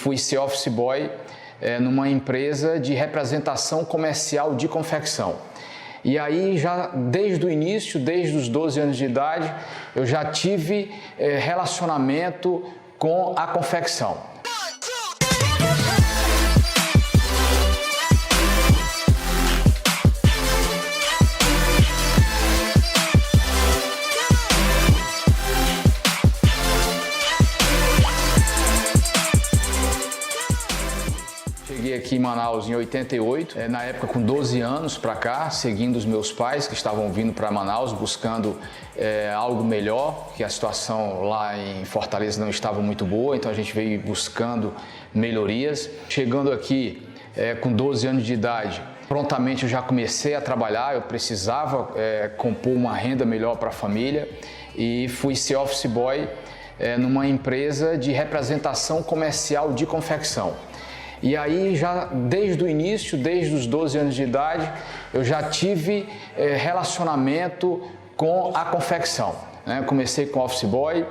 Fui ser office boy numa empresa de representação comercial de confecção. E aí já desde o início, desde os 12 anos de idade, eu já tive relacionamento com a confecção. Cheguei aqui em Manaus em 88, na época com 12 anos para cá, seguindo os meus pais que estavam vindo para Manaus buscando algo melhor, que a situação lá em Fortaleza não estava muito boa, então a gente veio buscando melhorias. Chegando aqui com 12 anos de idade, prontamente eu já comecei a trabalhar, eu precisava compor uma renda melhor para a família e fui ser office boy numa empresa de representação comercial de confecção. E aí já desde o início, desde os 12 anos de idade, eu já tive relacionamento com a confecção. Comecei com office boy,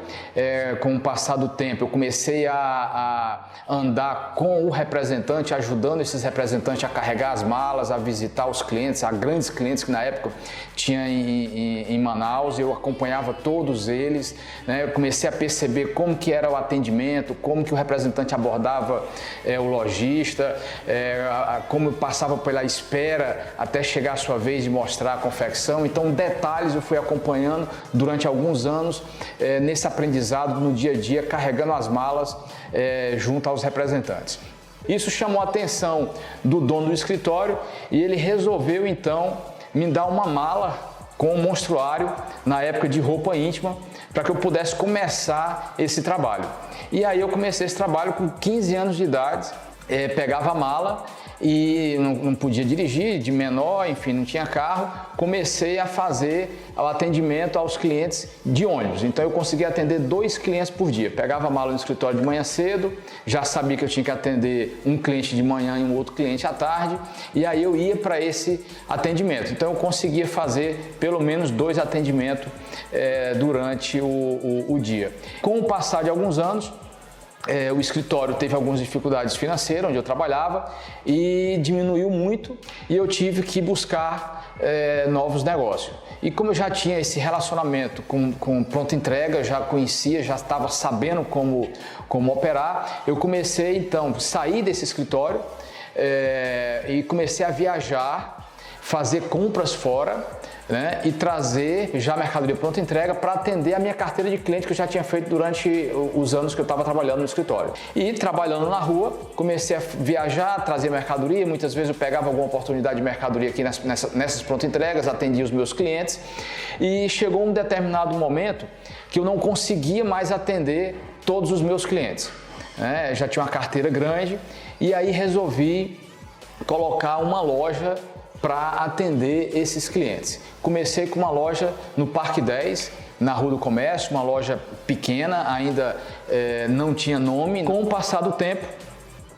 com o passar do tempo eu comecei a andar com o representante, ajudando esses representantes a carregar as malas, a visitar os clientes, a grandes clientes que na época tinha em Manaus, eu acompanhava todos eles, eu comecei a perceber como que era o atendimento, como que o representante abordava o lojista, como passava pela espera até chegar a sua vez de mostrar a confecção. Então detalhes eu fui acompanhando durante alguns anos nesse aprendizado no dia a dia, carregando as malas junto aos representantes. Isso chamou a atenção do dono do escritório e ele resolveu então me dar uma mala com um monstruário, na época de roupa íntima, para que eu pudesse começar esse trabalho. E aí eu comecei esse trabalho com 15 anos de idade, pegava a mala e não podia dirigir, de menor, enfim, não tinha carro, comecei a fazer o atendimento aos clientes de ônibus. Então eu conseguia atender 2 clientes por dia. Pegava a mala no escritório de manhã cedo, já sabia que eu tinha que atender um cliente de manhã e um outro cliente à tarde, e aí eu ia para esse atendimento. Então eu conseguia fazer pelo menos 2 atendimentos durante o dia. Com o passar de alguns anos, o escritório teve algumas dificuldades financeiras onde eu trabalhava e diminuiu muito e eu tive que buscar novos negócios. E como eu já tinha esse relacionamento com pronta entrega, já conhecia, já estava sabendo como operar, eu comecei então a sair desse escritório e comecei a viajar, fazer compras fora, e trazer já mercadoria pronta entrega para atender a minha carteira de cliente que eu já tinha feito durante os anos que eu estava trabalhando no escritório. E trabalhando na rua, comecei a viajar, trazer mercadoria, muitas vezes eu pegava alguma oportunidade de mercadoria aqui nessas pronta entregas, atendia os meus clientes e chegou um determinado momento que eu não conseguia mais atender todos os meus clientes. Já tinha uma carteira grande e aí resolvi colocar uma loja para atender esses clientes. Comecei com uma loja no Parque 10, na Rua do Comércio, uma loja pequena, ainda não tinha nome. Com o passar do tempo,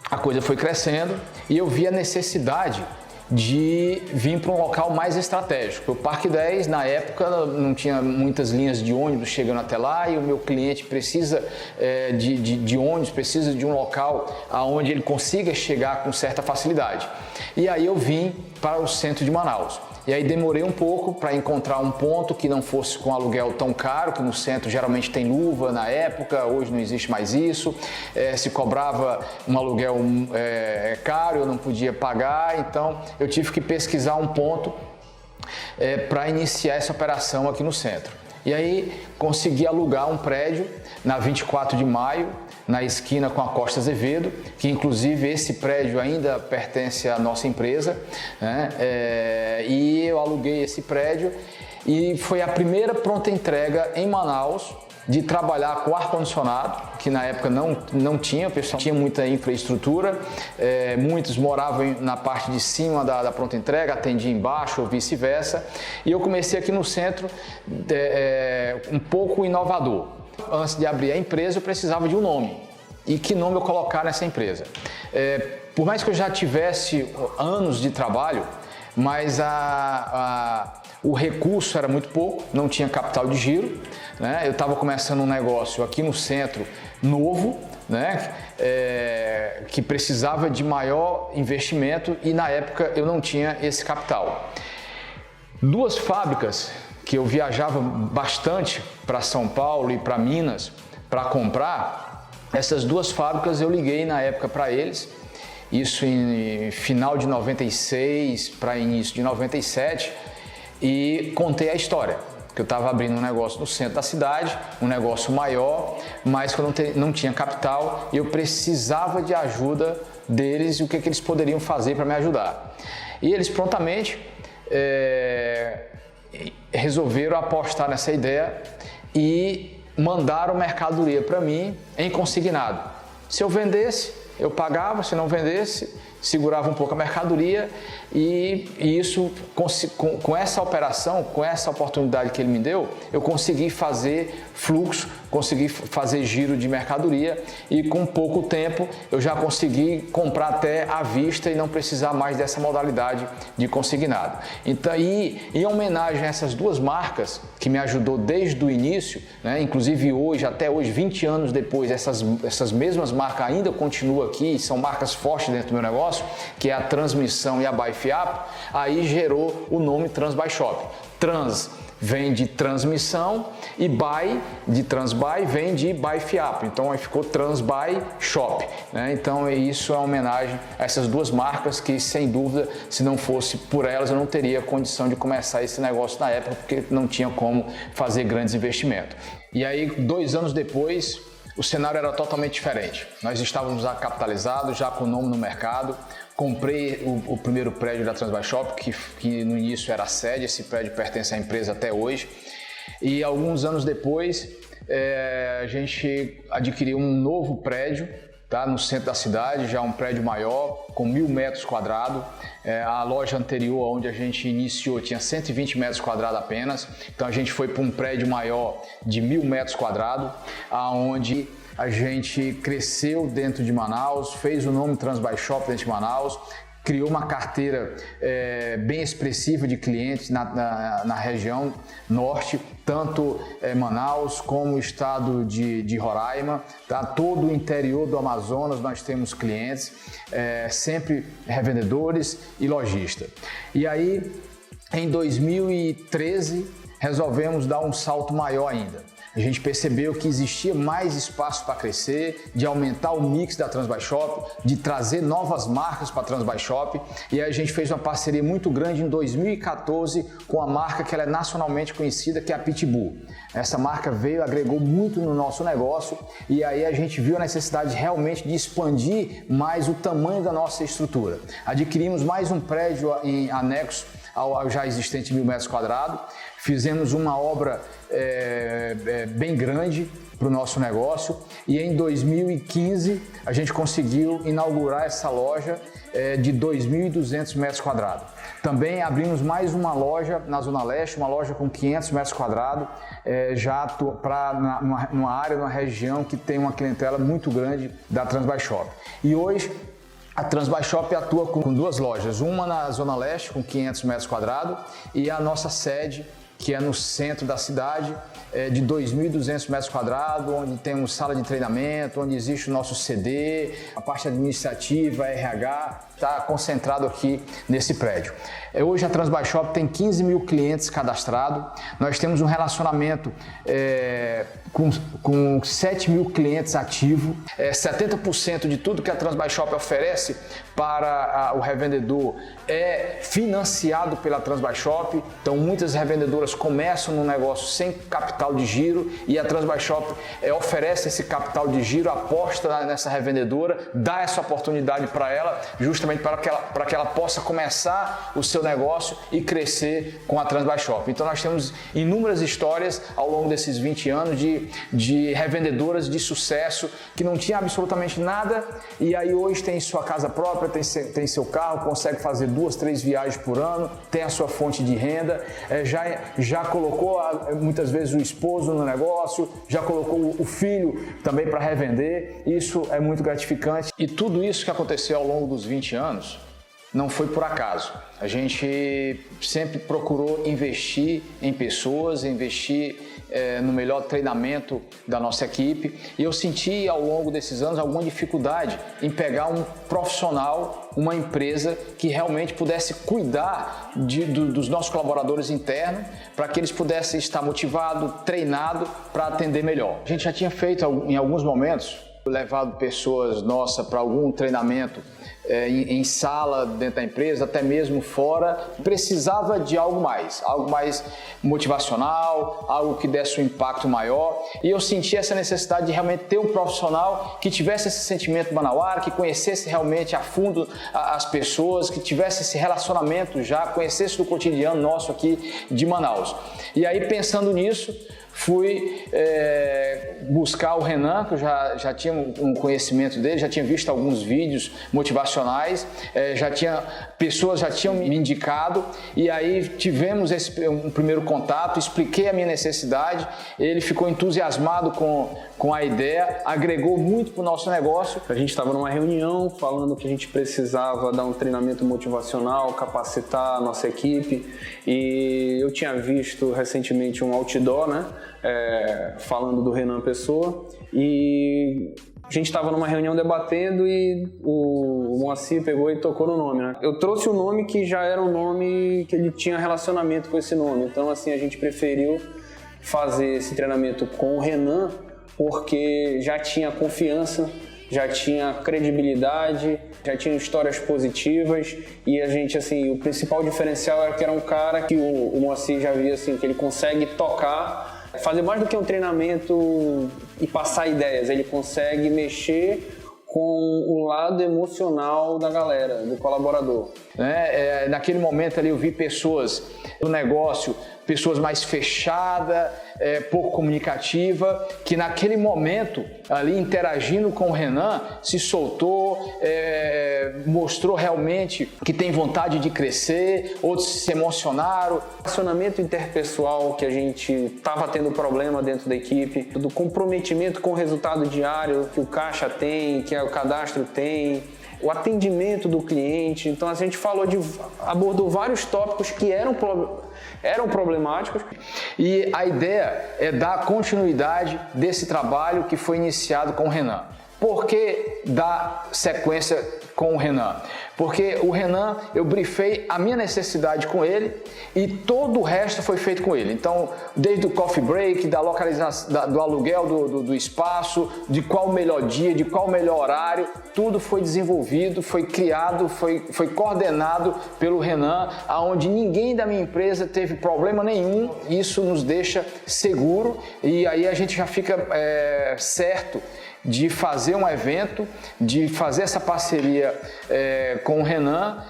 a coisa foi crescendo e eu vi a necessidade de vir para um local mais estratégico. O Parque 10, na época, não tinha muitas linhas de ônibus chegando até lá e o meu cliente precisa de ônibus, precisa de um local onde ele consiga chegar com certa facilidade. E aí eu vim para o centro de Manaus. E aí demorei um pouco para encontrar um ponto que não fosse com aluguel tão caro, que no centro geralmente tem luva na época, hoje não existe mais isso. Se cobrava um aluguel caro, eu não podia pagar, então eu tive que pesquisar um ponto para iniciar essa operação aqui no centro. E aí consegui alugar um prédio na 24 de maio, na esquina com a Costa Azevedo, que inclusive esse prédio ainda pertence à nossa empresa, e eu aluguei esse prédio e foi a primeira pronta entrega em Manaus de trabalhar com ar-condicionado, que na época não tinha, o pessoal tinha muita infraestrutura, muitos moravam na parte de cima da pronta entrega, atendia embaixo ou vice-versa, e eu comecei aqui no centro um pouco inovador. Antes de abrir a empresa eu precisava de um nome, e que nome eu colocar nessa empresa? Por mais que eu já tivesse anos de trabalho, mas o recurso era muito pouco, não tinha capital de giro, eu estava começando um negócio aqui no centro novo, que precisava de maior investimento e na época eu não tinha esse capital. Duas fábricas que eu viajava bastante para São Paulo e para Minas para comprar, essas duas fábricas eu liguei na época para eles, isso em final de 96 para início de 97, e contei a história, que eu estava abrindo um negócio no centro da cidade, um negócio maior, mas que eu não tinha capital e eu precisava de ajuda deles e o que eles poderiam fazer para me ajudar. E eles prontamente resolveram apostar nessa ideia e mandaram mercadoria para mim em consignado. Se eu vendesse, eu pagava, se não vendesse, segurava um pouco a mercadoria e isso, com essa operação, com essa oportunidade que ele me deu, eu consegui fazer fluxo, consegui fazer giro de mercadoria e com pouco tempo eu já consegui comprar até à vista e não precisar mais dessa modalidade de consignado. Então, e em homenagem a essas duas marcas que me ajudou desde o início, né, inclusive hoje, até hoje, 20 anos depois, essas mesmas marcas ainda continuam aqui, são marcas fortes dentro do meu negócio, que é a Transmissão e a By Fiap, aí gerou o nome Trans By Shop. Trans vem de transmissão e By, de Transbuy, vem de By Fiap. Então aí ficou Trans By Shop, né? Então isso é uma homenagem a essas duas marcas que, sem dúvida, se não fosse por elas, eu não teria condição de começar esse negócio na época, porque não tinha como fazer grandes investimentos. E aí, 2 anos depois, o cenário era totalmente diferente. Nós estávamos já capitalizados, já com nome no mercado. Comprei o primeiro prédio da Trans By Shop, que no início era a sede. Esse prédio pertence à empresa até hoje. E alguns anos depois, a gente adquiriu um novo prédio, tá, no centro da cidade, já um prédio maior, com 1.000 metros quadrados. A loja anterior, onde a gente iniciou, tinha 120 metros quadrados apenas. Então a gente foi para um prédio maior de 1.000 metros quadrados, onde a gente cresceu dentro de Manaus, fez o nome Trans By Shop dentro de Manaus, criou uma carteira bem expressiva de clientes na região norte, tanto Manaus como o estado de Roraima, tá? Todo o interior do Amazonas nós temos clientes, sempre revendedores e lojistas. E aí, em 2013, resolvemos dar um salto maior ainda. A gente percebeu que existia mais espaço para crescer, de aumentar o mix da Trans By Shop, de trazer novas marcas para a Trans By Shop, e aí a gente fez uma parceria muito grande em 2014 com a marca que ela é nacionalmente conhecida, que é a Pitbull. Essa marca veio, agregou muito no nosso negócio e aí a gente viu a necessidade realmente de expandir mais o tamanho da nossa estrutura. Adquirimos mais um prédio em anexo ao já existente 1.000 metros quadrados, fizemos uma obra bem grande para o nosso negócio e em 2015 a gente conseguiu inaugurar essa loja de 2.200 metros quadrados. Também abrimos mais uma loja na Zona Leste, uma loja com 500 metros quadrados, já numa área, numa região que tem uma clientela muito grande da Trans By Shop. E hoje a Trans By Shop atua com 2 lojas, uma na Zona Leste com 500 metros quadrados e a nossa sede, que é no centro da cidade, de 2.200 metros quadrados, onde temos sala de treinamento, onde existe o nosso CD, a parte administrativa, RH, está concentrado aqui nesse prédio. Hoje a Trans By Shop tem 15.000 clientes cadastrados, nós temos um relacionamento com 7.000 clientes ativos, 70% de tudo que a Trans By Shop oferece para o revendedor é financiado pela Trans By Shop, então muitas revendedoras começam no negócio sem capital de giro e a Trans By Shop oferece esse capital de giro, aposta nessa revendedora, dá essa oportunidade para ela, justamente para que ela possa começar o seu negócio e crescer com a Trans By Shop. Então nós temos inúmeras histórias ao longo desses 20 anos de revendedoras de sucesso que não tinham absolutamente nada e aí hoje tem sua casa própria, tem seu carro, consegue fazer 2, 3 viagens por ano, tem a sua fonte de renda, já colocou muitas vezes o esposo no negócio, já colocou o filho também para revender. Isso é muito gratificante e tudo isso que aconteceu ao longo dos 20 anos não foi por acaso. A gente sempre procurou investir em pessoas, investir no melhor treinamento da nossa equipe. E eu senti ao longo desses anos alguma dificuldade em pegar um profissional, uma empresa que realmente pudesse cuidar dos nossos colaboradores internos para que eles pudessem estar motivados, treinados para atender melhor. A gente já tinha feito em alguns momentos, levado pessoas nossas para algum treinamento em sala dentro da empresa, até mesmo fora, precisava de algo mais motivacional, algo que desse um impacto maior, e eu senti essa necessidade de realmente ter um profissional que tivesse esse sentimento manauara, que conhecesse realmente a fundo as pessoas, que tivesse esse relacionamento já, conhecesse do cotidiano nosso aqui de Manaus. E aí, pensando nisso, fui buscar o Renan, que eu já tinha um conhecimento dele, já tinha visto alguns vídeos motivacionais, pessoas já tinham me indicado, e aí tivemos um primeiro contato, expliquei a minha necessidade, ele ficou entusiasmado com a ideia, agregou muito para o nosso negócio. A gente estava numa reunião falando que a gente precisava dar um treinamento motivacional, capacitar a nossa equipe, e eu tinha visto recentemente um outdoor, né? Falando do Renan Pessoa, e a gente estava numa reunião debatendo e o Moacir pegou e tocou no nome, né? Eu trouxe um nome que já era um nome que ele tinha relacionamento com esse nome, então assim a gente preferiu fazer esse treinamento com o Renan porque já tinha confiança, já tinha credibilidade, já tinha histórias positivas, e a gente, assim, o principal diferencial era que era um cara que o Moacir já via, assim, que ele consegue tocar, fazer mais do que um treinamento e passar ideias, ele consegue mexer com o lado emocional da galera, do colaborador. Naquele momento ali eu vi pessoas do negócio, pessoas mais fechadas, pouco comunicativa, que naquele momento ali interagindo com o Renan se soltou, mostrou realmente que tem vontade de crescer, outros se emocionaram. O relacionamento interpessoal que a gente estava tendo problema dentro da equipe, do comprometimento com o resultado diário que o caixa tem, que o cadastro tem, o atendimento do cliente. Então a gente abordou vários tópicos que eram problemáticos. E a ideia é dar continuidade desse trabalho que foi iniciado com o Renan. Por que dar sequência com o Renan? Porque o Renan, eu briefei a minha necessidade com ele e todo o resto foi feito com ele. Então, desde o coffee break, da localização, do aluguel do espaço, de qual o melhor dia, de qual o melhor horário, tudo foi desenvolvido, foi criado, foi coordenado pelo Renan, aonde ninguém da minha empresa teve problema nenhum. Isso nos deixa seguro e aí a gente já fica certo de fazer um evento, de fazer essa parceria com o Renan,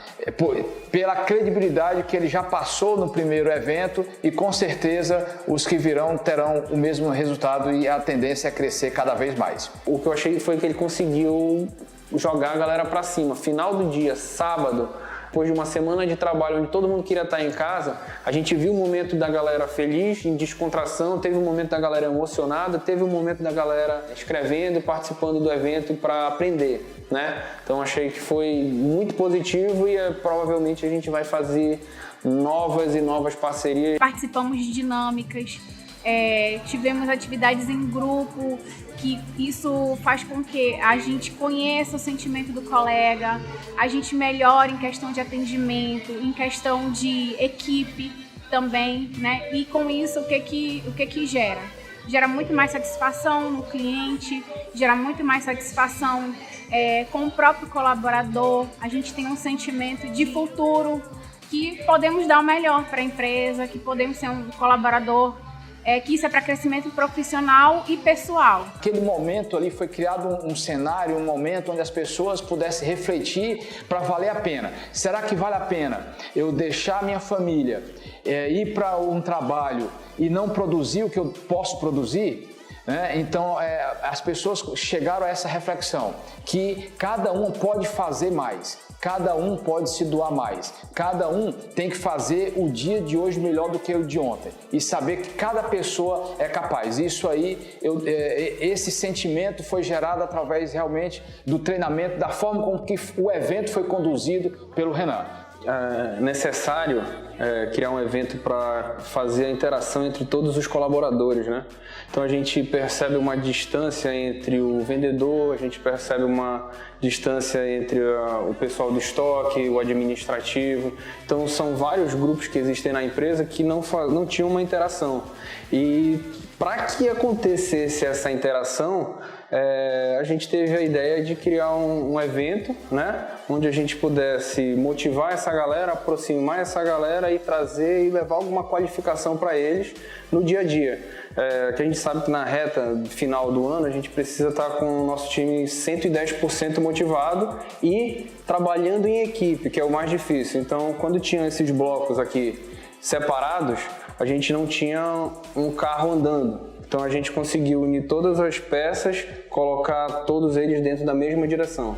pela credibilidade que ele já passou no primeiro evento, e com certeza os que virão terão o mesmo resultado e a tendência é crescer cada vez mais. O que eu achei foi que ele conseguiu jogar a galera para cima. Final do dia, sábado, depois de uma semana de trabalho onde todo mundo queria estar em casa, a gente viu o momento da galera feliz, em descontração, teve um momento da galera emocionada, teve um momento da galera escrevendo, participando do evento para aprender, né? Então achei que foi muito positivo e provavelmente a gente vai fazer novas parcerias. Participamos de dinâmicas, tivemos atividades em grupo, que isso faz com que a gente conheça o sentimento do colega, a gente melhore em questão de atendimento, em questão de equipe também, né? E com isso, o que gera? Gera muito mais satisfação no cliente, gera muito mais satisfação com o próprio colaborador, a gente tem um sentimento de futuro, que podemos dar o melhor para a empresa, que podemos ser um colaborador, que isso é para crescimento profissional e pessoal. Aquele momento ali foi criado um cenário, um momento onde as pessoas pudessem refletir para valer a pena. Será que vale a pena eu deixar minha família, ir para um trabalho e não produzir o que eu posso produzir? Então, as pessoas chegaram a essa reflexão, que cada um pode fazer mais, cada um pode se doar mais, cada um tem que fazer o dia de hoje melhor do que o de ontem e saber que cada pessoa é capaz. Isso aí, esse sentimento foi gerado através realmente do treinamento, da forma como que o evento foi conduzido pelo Renan. necessário criar um evento para fazer a interação entre todos os colaboradores, né? Então a gente percebe uma distância entre o vendedor, a gente percebe uma distância entre o pessoal do estoque, o administrativo. Então são vários grupos que existem na empresa que não tinham uma interação. E para que acontecesse essa interação, a gente teve a ideia de criar um evento, né, onde a gente pudesse motivar essa galera, aproximar essa galera e trazer e levar alguma qualificação para eles no dia a dia. Que a gente sabe que na reta final do ano a gente precisa estar com o nosso time 110% motivado e trabalhando em equipe, que é o mais difícil. Então, quando tinha esses blocos aqui separados, a gente não tinha um carro andando. Então a gente conseguiu unir todas as peças, colocar todos eles dentro da mesma direção.